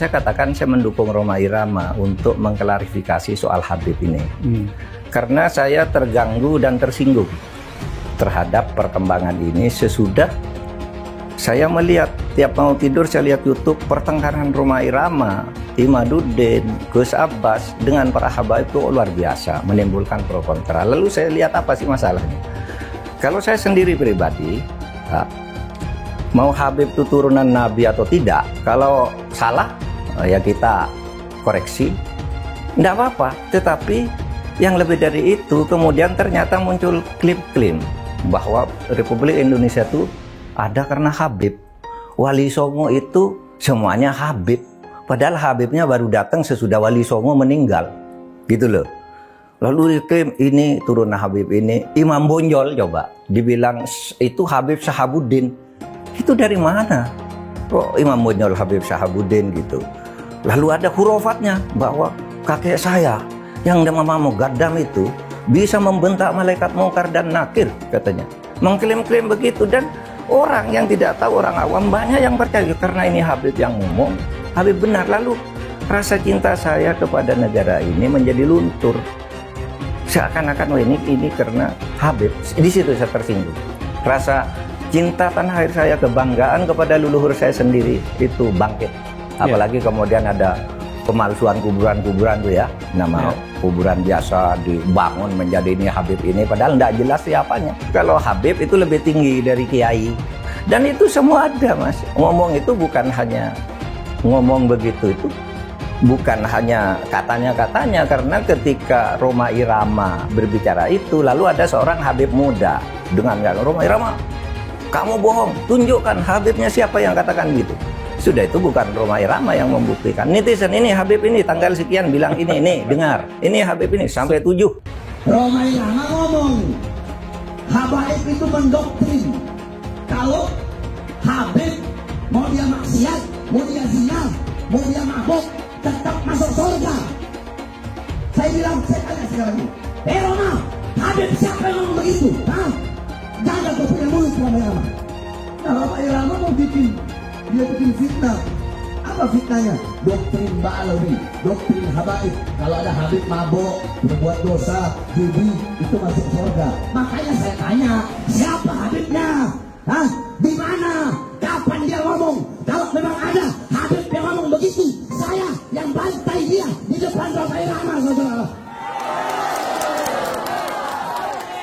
saya katakan saya mendukung Rhoma Irama untuk mengklarifikasi soal Habib ini. Karena saya terganggu dan tersinggung terhadap perkembangan ini sesudah saya melihat tiap mau tidur saya lihat YouTube pertengkaran Rhoma Irama, Imaduddin, Gus Abbas dengan para habaib itu luar biasa, menimbulkan pro kontra. Lalu saya lihat apa sih masalahnya? Kalau saya sendiri pribadi, mau Habib itu turunan Nabi atau tidak, kalau salah ya kita koreksi, tidak apa-apa. Tetapi yang lebih dari itu kemudian ternyata muncul klaim-klaim bahwa Republik Indonesia itu ada karena Habib. Wali Songo itu semuanya Habib. Padahal Habibnya baru datang sesudah Wali Songo meninggal. Gitu loh. Lalu diklaim ini turunan Habib ini. Imam Bonjol coba dibilang itu Habib Syahabuddin. Itu dari mana? Kok Imam Bonjol Habib Syahabuddin gitu. Lalu ada hurufatnya bahwa kakek saya yang nama Mugaddam itu bisa membentak malaikat mungkar dan nakir katanya. Mengklaim-klaim begitu dan orang yang tidak tahu, orang awam banyak yang percaya karena ini Habib yang ngomong, Habib benar. Lalu rasa cinta saya kepada negara ini menjadi luntur. Seakan-akan ini karena Habib. Di situ saya tersinggung. Rasa cinta tanah air saya, kebanggaan kepada leluhur saya sendiri itu bangkit. Apalagi kemudian ada pemalsuan kuburan-kuburan tuh ya, nama kuburan biasa dibangun menjadi ini Habib ini, padahal tidak jelas siapanya. Kalau Habib itu lebih tinggi dari kiai, dan itu semua ada mas. Ngomong itu bukan hanya ngomong begitu, itu bukan hanya katanya-katanya, karena ketika Rhoma Irama berbicara itu, lalu ada seorang Habib muda dengan Rhoma Irama, kamu bohong, tunjukkan Habibnya siapa yang katakan gitu. Sudah itu bukan Rhoma Irama yang membuktikan. Netizen ini Habib ini tanggal sekian bilang ini dengar. Ini Habib ini sampai 7. Rhoma Irama ngomong, habaib itu mendoktrin. Kalau Habib mau dia maksiat, mau dia zina, mau dia mabuk, tetap masuk surga. Saya bilang, saya tanya sekarang ini, Rhoma, Habib siapa yang ngomong begitu? Jaga kau punya mulut Rhoma Irama. Nah, Rhoma Irama mau dia bikin fitnah. Apa fitnahnya? Doktrin Ba'alawi, doktrin habaib. Kalau ada Habib mabuk, berbuat dosa, judi, itu masuk surga. Makanya saya tanya, siapa Habibnya? Di mana? Kapan dia ngomong? Kalau memang ada Habib yang ngomong begitu, saya yang bantai dia di depan Rhoma Irama, saudara.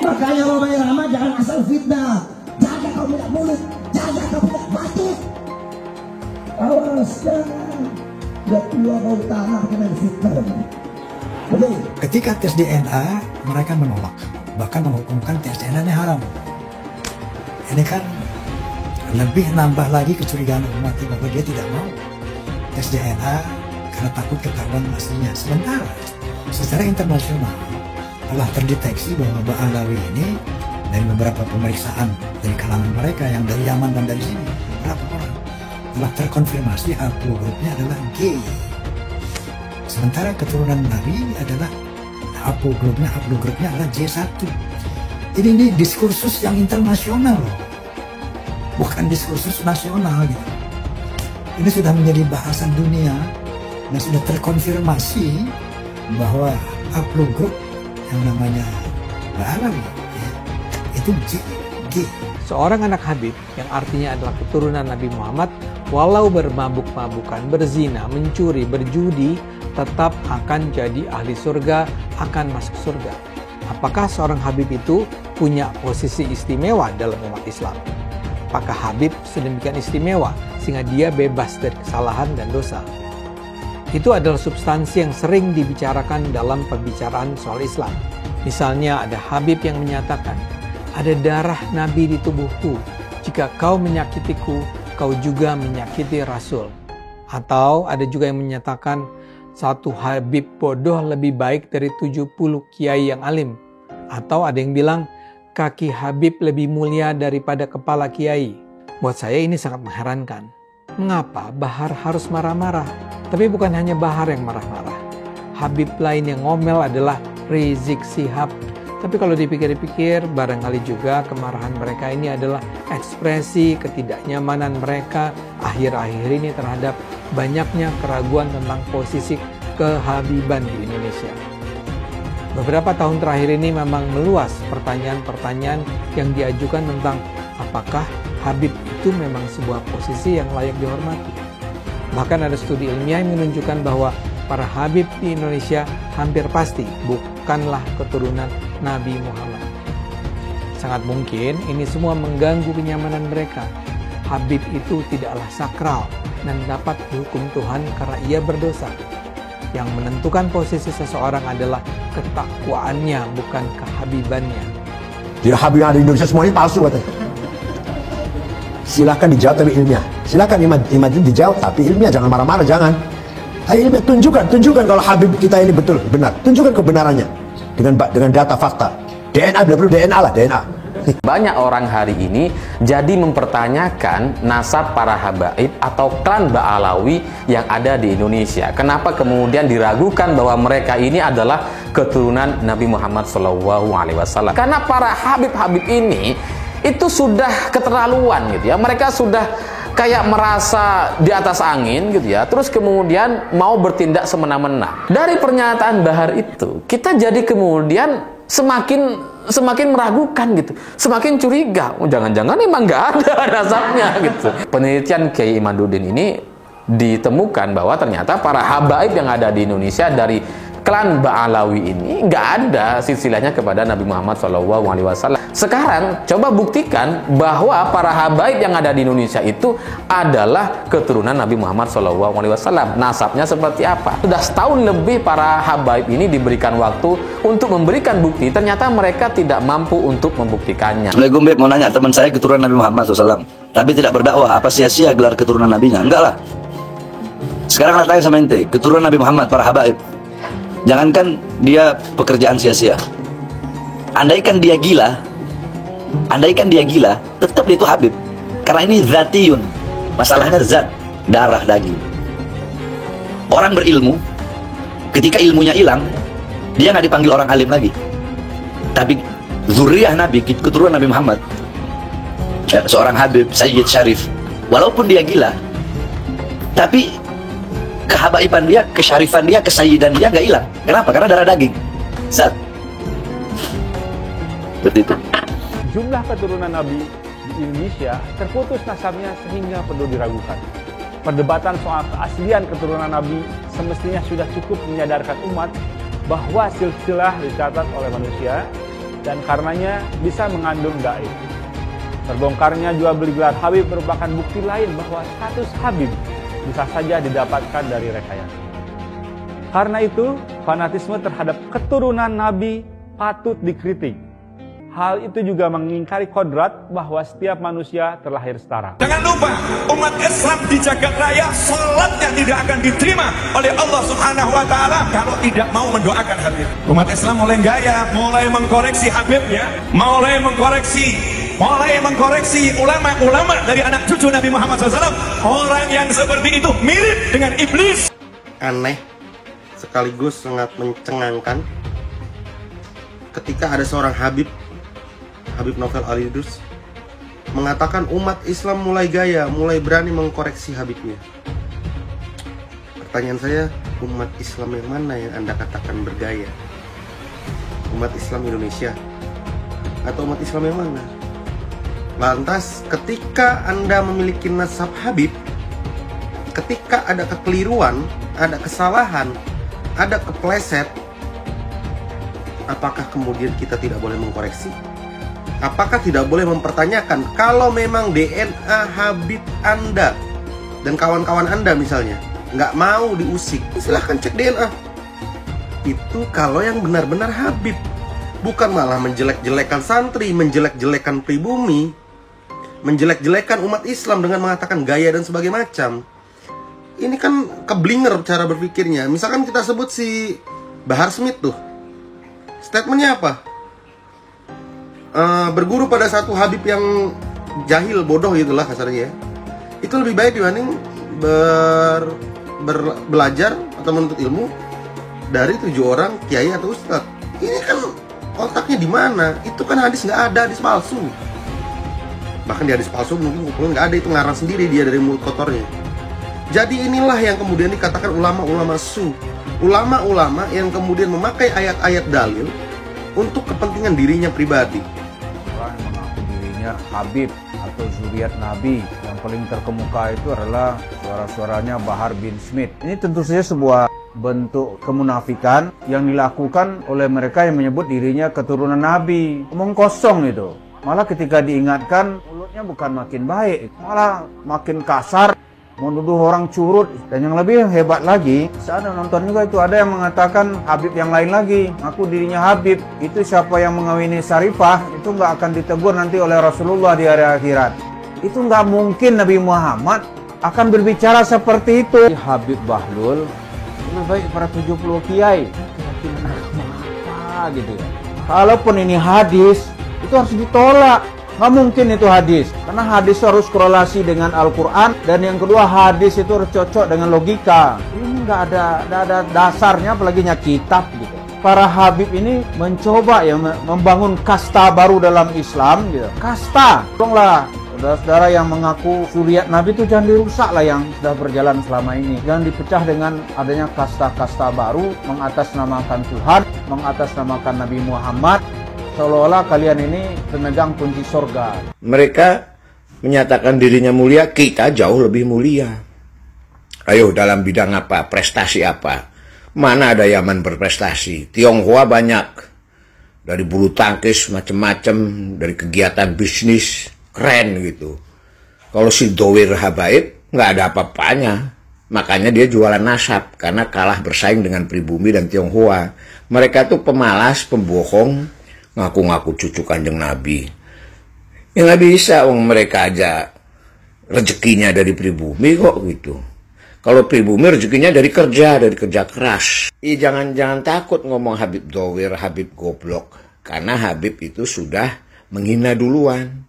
Makanya Rhoma Irama jangan asal fitnah. Jaga kau punya mulut, jaga kau punya batuk. Awas jangan, udah tua kau tanah kena fitnah. Betul. Ketika tes DNA mereka menolak, bahkan menghukumkan tes DNA ini haram. Ini kan lebih nambah lagi kecurigaan umat bahwa dia tidak mau tes DNA karena takut ketahuan aslinya. Sementara secara internasional telah terdeteksi bahwa Ba'alawi ini dari beberapa pemeriksaan dari kalangan mereka yang dari Yaman dan dari sini, berapa orang telah terkonfirmasi haplogrupnya adalah G. Sementara keturunan Nabi adalah haplogrupnya adalah J1. Ini diskursus yang internasional loh, bukan diskursus nasional gitu. Ini sudah menjadi bahasan dunia dan sudah terkonfirmasi bahwa haplogrup yang namanya Ba'alawi itu G. Seorang anak Habib yang artinya adalah keturunan Nabi Muhammad, walau bermabuk-mabukan, berzina, mencuri, berjudi, tetap akan jadi ahli surga, akan masuk surga. Apakah seorang Habib itu punya posisi istimewa dalam umat Islam? Apakah Habib sedemikian istimewa sehingga dia bebas dari kesalahan dan dosa? Itu adalah substansi yang sering dibicarakan dalam pembicaraan soal Islam. Misalnya ada Habib yang menyatakan, ada darah Nabi di tubuhku. Jika kau menyakitiku, kau juga menyakiti Rasul. Atau ada juga yang menyatakan, satu Habib bodoh lebih baik dari 70 kiai yang alim. Atau ada yang bilang, kaki Habib lebih mulia daripada kepala kiai. Buat saya ini sangat mengherankan. Mengapa Bahar harus marah-marah? Tapi bukan hanya Bahar yang marah-marah. Habib lain yang ngomel adalah Rizik Syihab. Tapi kalau dipikir-pikir, barangkali juga kemarahan mereka ini adalah ekspresi ketidaknyamanan mereka akhir-akhir ini terhadap banyaknya keraguan tentang posisi kehabiban di Indonesia. Beberapa tahun terakhir ini memang meluas pertanyaan-pertanyaan yang diajukan tentang apakah Habib itu memang sebuah posisi yang layak dihormati. Bahkan ada studi ilmiah yang menunjukkan bahwa para Habib di Indonesia hampir pasti bukanlah keturunan Nabi Muhammad. Sangat mungkin ini semua mengganggu kenyamanan mereka. Habib itu tidaklah sakral dan dapat dihukum Tuhan karena ia berdosa. Yang menentukan posisi seseorang adalah ketakwaannya, bukan kehabibannya. Jadi Habib yang ada di Indonesia semua ini palsu katanya. Silakan dijawab tapi ilmiah. Silakan imam itu dijawab tapi ilmiah, jangan marah-marah, jangan. Ayo ilmiah, tunjukkan kalau Habib kita ini betul, benar. Tunjukkan kebenarannya dengan data fakta. DNA, bila perlu DNA lah, DNA. Banyak orang hari ini jadi mempertanyakan nasab para habaib atau klan Ba'alawi yang ada di Indonesia. Kenapa kemudian diragukan bahwa mereka ini adalah keturunan Nabi Muhammad SAW? Karena para habib-habib ini itu sudah keterlaluan gitu ya. Mereka sudah kayak merasa di atas angin gitu ya. Terus kemudian mau bertindak semena-mena. Dari pernyataan Bahar itu, kita jadi kemudian semakin meragukan gitu, semakin curiga. Oh, jangan-jangan emang nggak ada nasabnya gitu. Penelitian Kiai Imaduddin ini ditemukan bahwa ternyata para habaib yang ada di Indonesia dari klan Ba'alawi ini nggak ada silsilahnya kepada Nabi Muhammad SAW. Sekarang coba buktikan bahwa para habaib yang ada di Indonesia itu adalah keturunan Nabi Muhammad SAW. Nasabnya seperti apa? Sudah setahun lebih para habaib ini diberikan waktu untuk memberikan bukti. Ternyata mereka tidak mampu untuk membuktikannya. Assalamualaikum Beb, mau nanya, teman saya keturunan Nabi Muhammad SAW tapi tidak berdakwah, apa sia-sia gelar keturunan Nabinya? Enggak lah. Sekarang tanya sama ente, keturunan Nabi Muhammad, para habaib, jangankan dia pekerjaan sia-sia, andaikan dia gila, tetap dia itu Habib. Karena ini zatiyun, masalahnya zat, darah, daging. Orang berilmu, ketika ilmunya hilang, dia nggak dipanggil orang alim lagi. Tapi zuriyah Nabi, keturunan Nabi Muhammad, seorang Habib, Sayyid Syarif, walaupun dia gila, tapi kehabaiban dia, kesyarifan dia, kesayyidan dia nggak hilang. Kenapa? Karena darah daging, zat. Seperti itu. Jumlah keturunan Nabi di Indonesia terputus nasabnya sehingga perlu diragukan. Perdebatan soal keaslian keturunan Nabi semestinya sudah cukup menyadarkan umat bahwa silsilah dicatat oleh manusia dan karenanya bisa mengandung gaib. Terbongkarnya jual beli gelar Habib merupakan bukti lain bahwa status Habib bisa saja didapatkan dari rekayasa. Karena itu, fanatisme terhadap keturunan Nabi patut dikritik. Hal itu juga mengingkari kodrat bahwa setiap manusia terlahir setara. Jangan lupa, umat Islam di jagat raya, salatnya tidak akan diterima oleh Allah Subhanahu wa Ta'ala kalau tidak mau mendoakan Habib. Umat Islam mulai gaya, mulai mengkoreksi Habibnya, mulai mengkoreksi ulama-ulama dari anak cucu Nabi Muhammad SAW. Orang yang seperti itu mirip dengan iblis. Aneh, sekaligus sangat mencengangkan ketika ada seorang Habib Novel Al-Idrus mengatakan umat Islam mulai gaya, mulai berani mengkoreksi Habibnya. Pertanyaan saya, umat Islam yang mana yang Anda katakan bergaya? Umat Islam Indonesia atau umat Islam yang mana? Lantas ketika Anda memiliki nasab Habib, ketika ada kekeliruan, ada kesalahan, ada kepleset, apakah kemudian kita tidak boleh mengkoreksi? Apakah tidak boleh mempertanyakan kalau memang DNA Habib Anda dan kawan-kawan Anda misalnya nggak mau diusik, silahkan cek DNA. Itu kalau yang benar-benar Habib, bukan malah menjelek-jelekan santri, menjelek-jelekan pribumi, menjelek-jelekan umat Islam dengan mengatakan gaya dan sebagainya macam. Ini kan keblinger cara berpikirnya. Misalkan kita sebut si Bahar Smith tuh, statementnya apa? Berguru pada satu Habib yang jahil, bodoh gitulah kasarnya ya. Itu lebih baik dibanding belajar atau menuntut ilmu dari 7 orang kiai atau ustadz. Ini kan otaknya di mana? Itu kan hadis nggak ada, hadis palsu. Bahkan di hadis palsu mungkin kumpulan nggak ada, itu ngarang sendiri dia dari mulut kotornya. Jadi inilah yang kemudian dikatakan ulama-ulama su. Ulama-ulama yang kemudian memakai ayat-ayat dalil untuk kepentingan dirinya pribadi. Orang yang mengaku dirinya Habib atau zuriat Nabi, yang paling terkemuka itu adalah suara-suaranya Bahar bin Smith. Ini tentu saja sebuah bentuk kemunafikan yang dilakukan oleh mereka yang menyebut dirinya keturunan Nabi. Omong kosong itu. Malah ketika diingatkan, mulutnya bukan makin baik, malah makin kasar, menuduh orang curut. Dan yang lebih hebat lagi, saya ada nonton juga itu, ada yang mengatakan Habib yang lain lagi, ngaku dirinya Habib. Itu siapa yang mengawini Syarifah, itu nggak akan ditegur nanti oleh Rasulullah di hari akhirat. Itu nggak mungkin Nabi Muhammad akan berbicara seperti itu. Habib Bahlul lebih baik para 70 kiai. Keyakinan apa gitu ya. Kalaupun ini hadis, itu harus ditolak. Nggak mungkin itu hadis, karena hadis harus korelasi dengan Al-Quran, dan yang kedua hadis itu harus cocok dengan logika. Ini nggak ada dasarnya, apalagi kitab gitu. Para Habib ini mencoba ya membangun kasta baru dalam Islam gitu. Kasta, tolonglah saudara-saudara yang mengaku zuriat Nabi itu jangan dirusak lah yang sudah berjalan selama ini. Jangan dipecah dengan adanya kasta-kasta baru, mengatasnamakan Tuhan, mengatasnamakan Nabi Muhammad. Seolah-olah kalian ini pemegang kunci surga. Mereka menyatakan dirinya mulia, kita jauh lebih mulia. Ayo, dalam bidang apa? Prestasi apa? Mana ada Yaman berprestasi? Tionghoa banyak. Dari bulu tangkis macam-macam, dari kegiatan bisnis, keren gitu. Kalau si Dowir Habaib, nggak ada apa-apanya. Makanya dia jualan nasab, karena kalah bersaing dengan pribumi dan Tionghoa. Mereka tuh pemalas, pembohong, ngaku-ngaku cucu Kanjeng Nabi. Ya nggak bisa, mereka aja rezekinya dari pribumi kok gitu. Kalau pribumi rezekinya dari kerja keras. Jangan takut ngomong Habib Dowir, Habib goblok. Karena Habib itu sudah menghina duluan.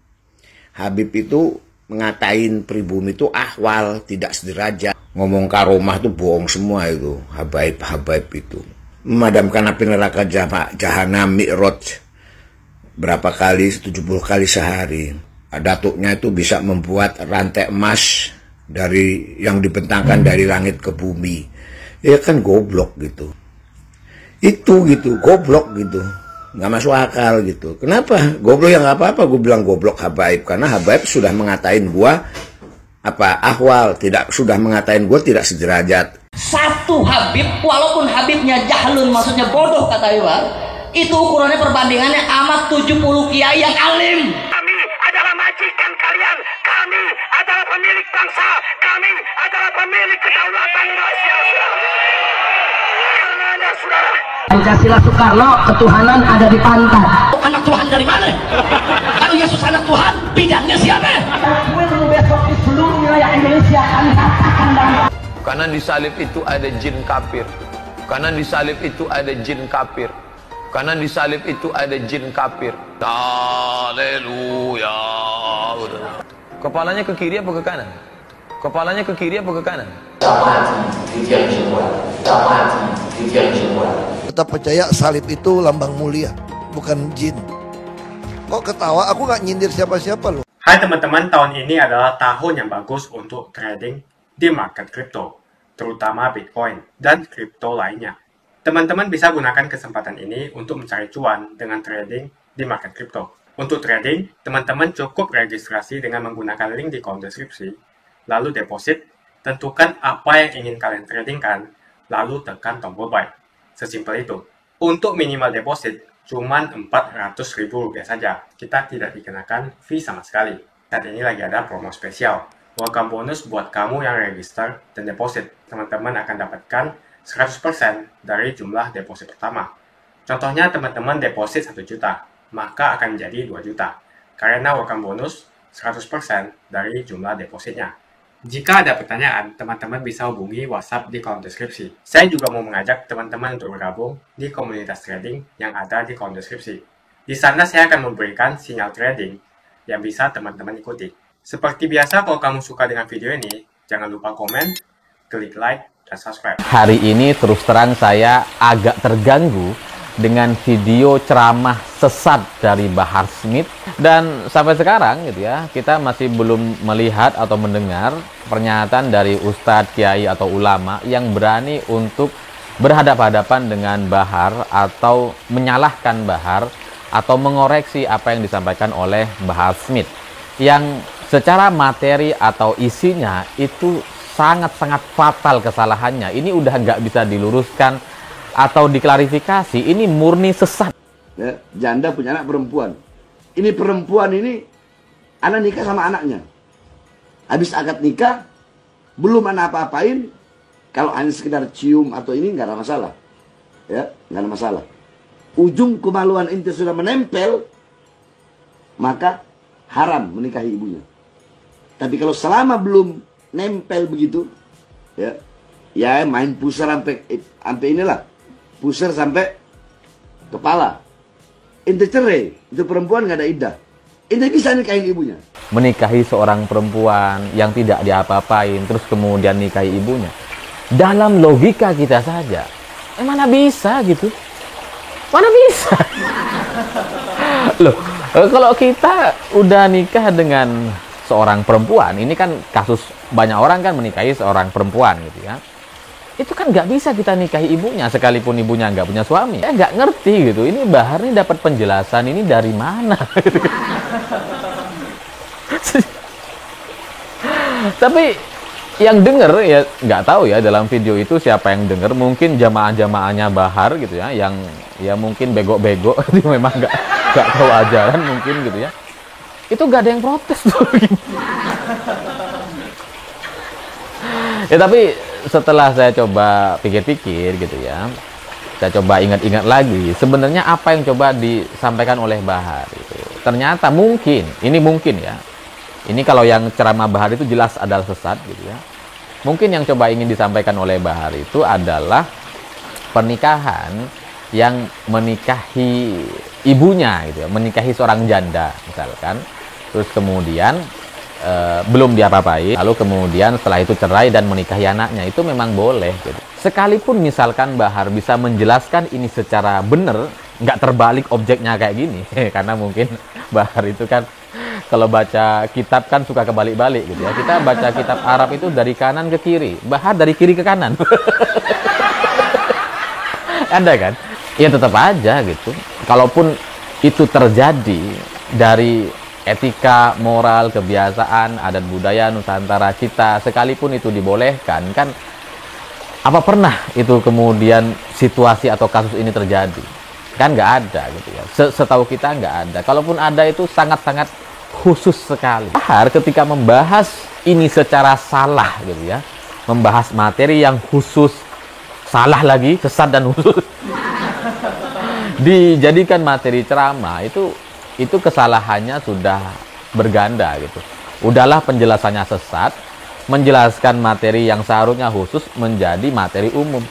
Habib itu ngatain pribumi itu ahwal, tidak sederajat. Ngomong karomah itu bohong semua itu. Habaib itu. Memadamkan api neraka jahanam mi'raj. Berapa kali? 70 kali sehari. Datuknya itu bisa membuat rantai emas dari yang dibentangkan dari langit ke bumi. Ya kan goblok gitu. Itu gitu, goblok gitu. Nggak masuk akal gitu. Kenapa? Goblok yang nggak apa-apa gue bilang goblok Habaib. Karena Habaib sudah mengatain gua ahwal, sudah mengatain gua tidak sederajat. Satu Habib, walaupun Habibnya jahlun, maksudnya bodoh kata Iwan, itu ukurannya perbandingannya amat 70 kiai yang alim. Kami adalah majikan kalian. Kami adalah pemilik bangsa. Kami adalah pemilik kedaulatan Indonesia. Karena saudara, Pancasila Soekarno, ketuhanan ada di pantat. anak Tuhan dari mana? Kalau Yesus anak Tuhan, bidangnya siapa? Besok di seluruh wilayah Indonesia kami katakan dan karena di salib itu ada jin kafir. Karena di salib itu ada jin kafir. Karena di salib itu ada jin kafir. Haleluya. Kepalanya ke kiri apa ke kanan? Kepalanya ke kiri apa ke kanan? Tetap percaya salib itu lambang mulia, bukan jin. Kok ketawa? Aku nggak nyindir siapa-siapa loh. Hai teman-teman, tahun ini adalah tahun yang bagus untuk trading di market kripto, terutama Bitcoin dan kripto lainnya. Teman-teman bisa gunakan kesempatan ini untuk mencari cuan dengan trading di market kripto. Untuk trading, teman-teman cukup registrasi dengan menggunakan link di kolom deskripsi, lalu deposit, tentukan apa yang ingin kalian tradingkan, lalu tekan tombol buy. Sesimpel itu. Untuk minimal deposit, cuma Rp400.000 saja. Kita tidak dikenakan fee sama sekali. Saat ini lagi ada promo spesial. Welcome bonus buat kamu yang register dan deposit. Teman-teman akan dapatkan 100% dari jumlah deposit pertama. Contohnya teman-teman deposit 1 juta, maka akan menjadi 2 juta. Karena welcome bonus 100% dari jumlah depositnya. Jika ada pertanyaan, teman-teman bisa hubungi WhatsApp di kolom deskripsi. Saya juga mau mengajak teman-teman untuk bergabung di komunitas trading yang ada di kolom deskripsi. Di sana saya akan memberikan sinyal trading yang bisa teman-teman ikuti. Seperti biasa, kalau kamu suka dengan video ini, jangan lupa komen, klik like, dan subscribe. Hari ini terus terang saya agak terganggu dengan video ceramah sesat dari Bahar Smith, dan sampai sekarang gitu ya, kita masih belum melihat atau mendengar pernyataan dari ustadz, kiai atau ulama yang berani untuk berhadapan-hadapan dengan Bahar atau menyalahkan Bahar atau mengoreksi apa yang disampaikan oleh Bahar Smith yang secara materi atau isinya itu sangat-sangat fatal kesalahannya. Ini udah nggak bisa diluruskan atau diklarifikasi, ini murni sesat. Ya, janda punya anak perempuan. Ini perempuan ini, anak nikah sama anaknya. Habis akad nikah, belum anak apa-apain. Kalau hanya sekedar cium atau ini nggak ada masalah. Ya, nggak ada masalah. Ujung kemaluan inti sudah menempel, maka haram menikahi ibunya. Tapi kalau selama belum nempel begitu, ya main pusar sampai inilah, pusar sampai kepala. Ente cerai, itu perempuan nggak ada iddah. Ente bisa nikahin ibunya. Menikahi seorang perempuan yang tidak diapa-apain, terus kemudian nikahi ibunya. Dalam logika kita saja, mana bisa gitu? Mana bisa? Loh, kalau kita udah nikah dengan seorang perempuan, ini kan kasus banyak orang kan menikahi seorang perempuan gitu ya. Itu kan nggak bisa kita nikahi ibunya, sekalipun ibunya nggak punya suami. Nggak ngerti gitu, ini Bahar ini dapat penjelasan ini dari mana? Tapi yang denger ya nggak tahu ya dalam video itu siapa yang denger, mungkin jamaah-jamaahnya Bahar gitu ya, yang ya mungkin bego-bego memang nggak tahu ajaran mungkin gitu ya. Itu nggak ada yang protes tuh. Ya tapi setelah saya coba pikir-pikir gitu ya, saya coba ingat-ingat lagi sebenarnya apa yang coba disampaikan oleh Bahar itu. Ternyata mungkin ya. Ini kalau yang ceramah Bahar itu jelas adalah sesat gitu ya. Mungkin yang coba ingin disampaikan oleh Bahar itu adalah pernikahan yang menikahi ibunya gitu ya, menikahi seorang janda misalkan. Terus kemudian belum diapa-apain, lalu kemudian setelah itu cerai dan menikahi anaknya, itu memang boleh gitu. Sekalipun misalkan Bahar bisa menjelaskan ini secara benar, nggak terbalik objeknya kayak gini, karena mungkin Bahar itu kan kalau baca kitab kan suka kebalik-balik gitu ya. Kita baca kitab Arab itu dari kanan ke kiri, Bahar dari kiri ke kanan. Anda kan? Ya tetap aja gitu. Kalaupun itu terjadi dari etika, moral, kebiasaan, adat budaya Nusantara kita, sekalipun itu dibolehkan, kan apa pernah itu kemudian situasi atau kasus ini terjadi? Kan nggak ada gitu ya. Setahu kita nggak ada. Kalaupun ada itu sangat-sangat khusus sekali. Bahar ketika membahas ini secara salah gitu ya, membahas materi yang khusus, salah lagi, sesat dan khusus, dijadikan materi ceramah, itu kesalahannya sudah berganda gitu. Udahlah penjelasannya sesat, menjelaskan materi yang seharusnya khusus menjadi materi umum.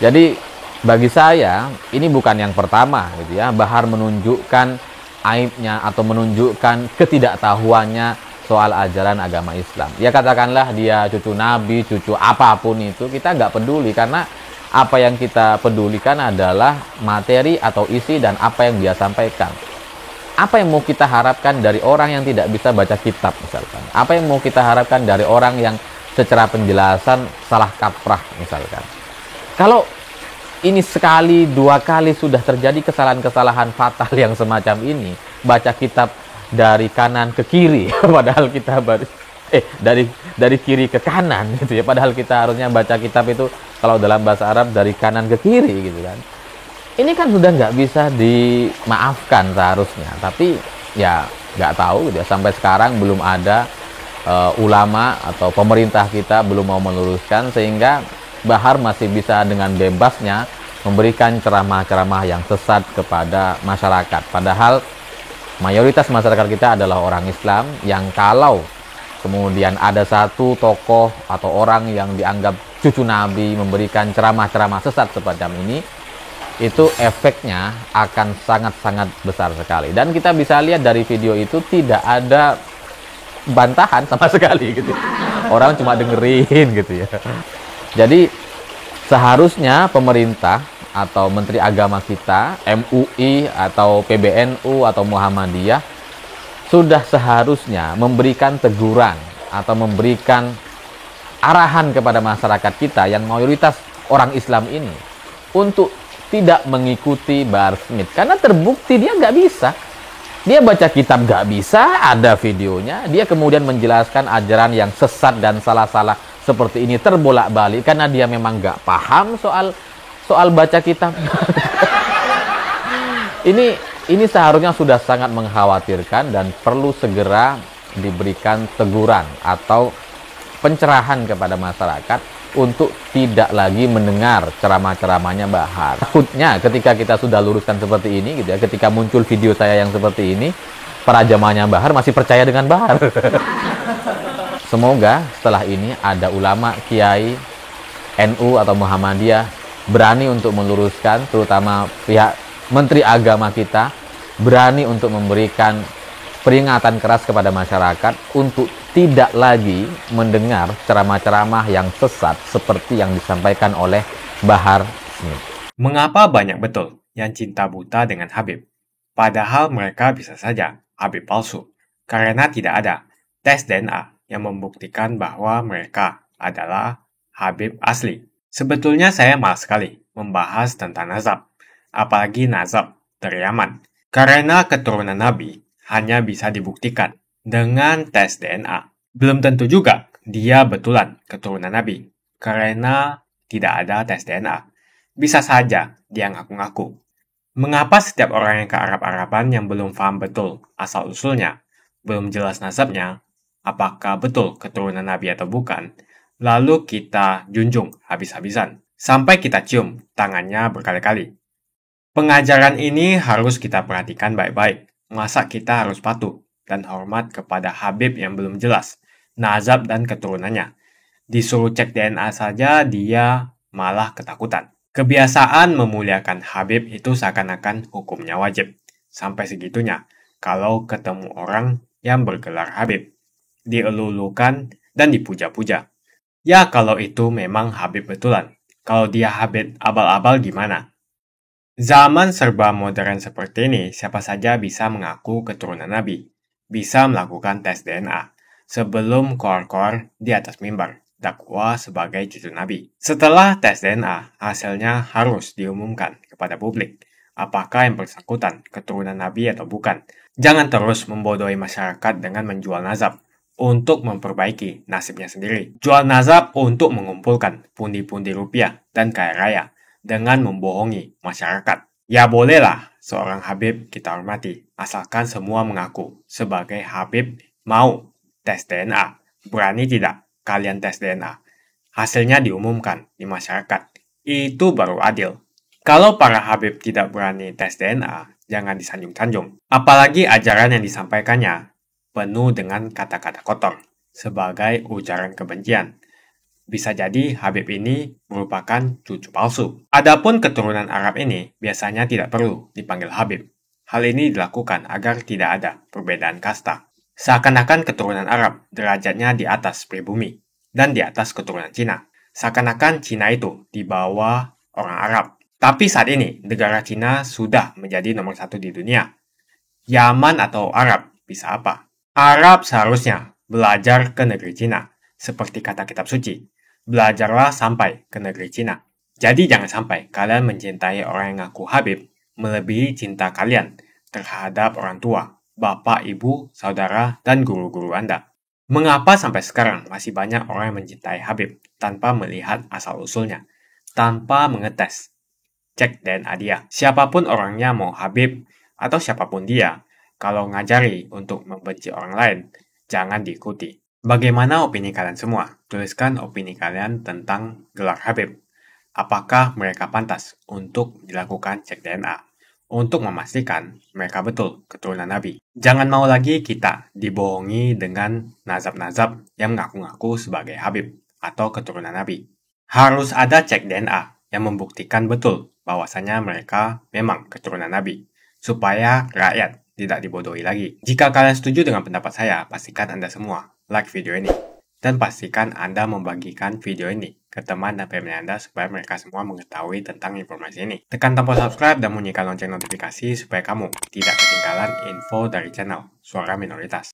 Jadi bagi saya ini bukan yang pertama gitu ya, Bahar menunjukkan aibnya atau menunjukkan ketidaktahuannya soal ajaran agama Islam. Ya katakanlah dia cucu Nabi, cucu apapun itu, kita nggak peduli, karena apa yang kita pedulikan adalah materi atau isi dan apa yang dia sampaikan. Apa yang mau kita harapkan dari orang yang tidak bisa baca kitab misalkan? Apa yang mau kita harapkan dari orang yang secara penjelasan salah kaprah misalkan? Kalau ini sekali, dua kali sudah terjadi kesalahan-kesalahan fatal yang semacam ini, baca kitab dari kanan ke kiri, padahal kita dari kiri ke kanan gitu ya, padahal kita harusnya baca kitab itu kalau dalam bahasa Arab dari kanan ke kiri gitu kan. Ini kan sudah nggak bisa dimaafkan seharusnya, tapi ya nggak tahu gitu ya, sampai sekarang belum ada ulama atau pemerintah kita belum mau meluruskan, sehingga Bahar masih bisa dengan bebasnya memberikan ceramah-ceramah yang sesat kepada masyarakat. Padahal mayoritas masyarakat kita adalah orang Islam yang kalau kemudian ada satu tokoh atau orang yang dianggap cucu Nabi memberikan ceramah-ceramah sesat semacam ini, itu efeknya akan sangat-sangat besar sekali. Dan kita bisa lihat dari video itu tidak ada bantahan sama sekali gitu. Orang cuma dengerin gitu ya. Jadi seharusnya pemerintah atau Menteri Agama kita, MUI atau PBNU atau Muhammadiyah, sudah seharusnya memberikan teguran atau memberikan arahan kepada masyarakat kita yang mayoritas orang Islam ini untuk tidak mengikuti Bahar Smith. Karena terbukti dia nggak bisa. Dia baca kitab nggak bisa, ada videonya. Dia kemudian menjelaskan ajaran yang sesat dan salah-salah seperti ini terbolak-balik karena dia memang nggak paham soal baca kitab. Ini seharusnya sudah sangat mengkhawatirkan dan perlu segera diberikan teguran atau pencerahan kepada masyarakat untuk tidak lagi mendengar ceramah-ceramahnya Bahar. Takutnya ketika kita sudah luruskan seperti ini gitu ya, ketika muncul video saya yang seperti ini, para jamaahnya Bahar masih percaya dengan Bahar. Semoga setelah ini ada ulama, kiai, NU atau Muhammadiyah berani untuk meluruskan, terutama pihak Menteri Agama kita berani untuk memberikan peringatan keras kepada masyarakat untuk tidak lagi mendengar ceramah-ceramah yang sesat seperti yang disampaikan oleh Bahar Smith. Mengapa banyak betul yang cinta buta dengan Habib? Padahal mereka bisa saja Habib palsu, karena tidak ada tes DNA yang membuktikan bahwa mereka adalah Habib asli. Sebetulnya saya malas sekali membahas tentang nazab, apalagi nazab dari Yaman, karena keturunan Nabi hanya bisa dibuktikan dengan tes DNA. Belum tentu juga dia betulan keturunan Nabi, karena tidak ada tes DNA. Bisa saja dia ngaku-ngaku. Mengapa setiap orang yang ke Arab-Araban yang belum paham betul asal-usulnya, belum jelas nasabnya, apakah betul keturunan Nabi atau bukan, lalu kita junjung habis-habisan, sampai kita cium tangannya berkali-kali. Pengajaran ini harus kita perhatikan baik-baik. Masa kita harus patuh dan hormat kepada Habib yang belum jelas nazab dan keturunannya? Disuruh cek DNA saja dia malah ketakutan. Kebiasaan memuliakan Habib itu seakan-akan hukumnya wajib. Sampai segitunya kalau ketemu orang yang bergelar Habib, dielulukan dan dipuja-puja. Ya kalau itu memang Habib betulan. Kalau dia Habib abal-abal gimana? Zaman serba modern seperti ini, siapa saja bisa mengaku keturunan Nabi, bisa melakukan tes DNA, sebelum koar-koar di atas mimbar, dakwah sebagai cucu Nabi. Setelah tes DNA, hasilnya harus diumumkan kepada publik, apakah yang bersangkutan keturunan Nabi atau bukan. Jangan terus membodohi masyarakat dengan menjual nazab, untuk memperbaiki nasibnya sendiri. Jual nazab untuk mengumpulkan pundi-pundi rupiah dan kaya raya, dengan membohongi masyarakat. Ya bolehlah seorang Habib kita hormati, asalkan semua mengaku sebagai Habib mau tes DNA. Berani tidak kalian tes DNA? Hasilnya diumumkan di masyarakat. Itu baru adil. Kalau para Habib tidak berani tes DNA, jangan disanjung-sanjung. Apalagi ajaran yang disampaikannya penuh dengan kata-kata kotor, sebagai ujaran kebencian. Bisa jadi Habib ini merupakan cucu palsu. Adapun keturunan Arab ini biasanya tidak perlu dipanggil Habib. Hal ini dilakukan agar tidak ada perbedaan kasta. Seakan-akan keturunan Arab derajatnya di atas pribumi dan di atas keturunan Cina. Seakan-akan Cina itu di bawah orang Arab. Tapi saat ini negara Cina sudah menjadi nomor 1 di dunia. Yaman atau Arab bisa apa? Arab seharusnya belajar ke negeri Cina. Seperti kata kitab suci, belajarlah sampai ke negeri Cina. Jadi jangan sampai kalian mencintai orang yang ngaku Habib melebihi cinta kalian terhadap orang tua, bapak, ibu, saudara, dan guru-guru Anda. Mengapa sampai sekarang masih banyak orang yang mencintai Habib tanpa melihat asal-usulnya, tanpa mengetes, cek DNA dia. Siapapun orangnya, mau Habib atau siapapun dia, kalau ngajari untuk membenci orang lain, jangan diikuti. Bagaimana opini kalian semua? Tuliskan opini kalian tentang gelar Habib. Apakah mereka pantas untuk dilakukan cek DNA? Untuk memastikan mereka betul keturunan Nabi. Jangan mau lagi kita dibohongi dengan nazab-nazab yang mengaku-ngaku sebagai Habib atau keturunan Nabi. Harus ada cek DNA yang membuktikan betul bahwasanya mereka memang keturunan Nabi, supaya rakyat tidak dibodohi lagi. Jika kalian setuju dengan pendapat saya, pastikan Anda semua like video ini. Dan pastikan Anda membagikan video ini ke teman dan family Anda supaya mereka semua mengetahui tentang informasi ini. Tekan tombol subscribe dan bunyikan lonceng notifikasi supaya kamu tidak ketinggalan info dari channel Suara Minoritas.